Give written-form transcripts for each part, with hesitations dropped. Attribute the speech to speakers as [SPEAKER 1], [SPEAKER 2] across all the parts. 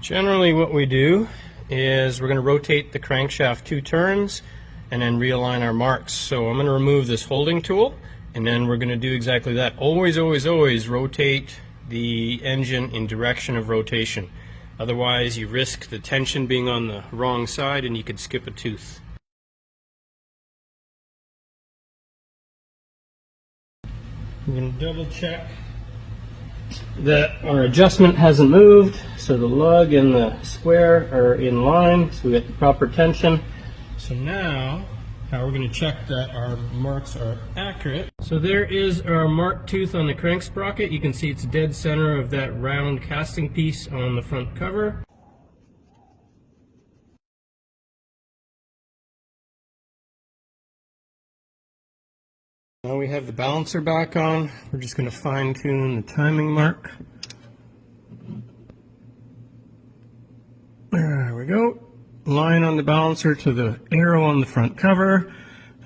[SPEAKER 1] Generally what we do is we're going to rotate the crankshaft 2 turns and then realign our marks. So I'm going to remove this holding tool, and then we're going to do exactly that. Always, always, always rotate the engine in direction of rotation. Otherwise you risk the tension being on the wrong side and you could skip a tooth. We're going to double check that our adjustment hasn't moved, so the lug and the square are in line, so we get the proper tension. So now, how we're going to check that our marks are accurate. So there is our marked tooth on the crank sprocket. You can see it's dead center of that round casting piece on the front cover. Now we have the balancer back on. We're just going to fine tune the timing mark. There we go. Line on the balancer to the arrow on the front cover.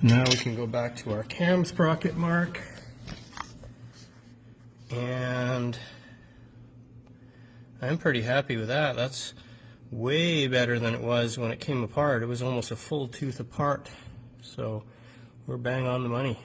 [SPEAKER 1] Now we can go back to our cam sprocket mark. And I'm pretty happy with that. That's way better than it was when it came apart. It was almost a full tooth apart. So we're bang on the money.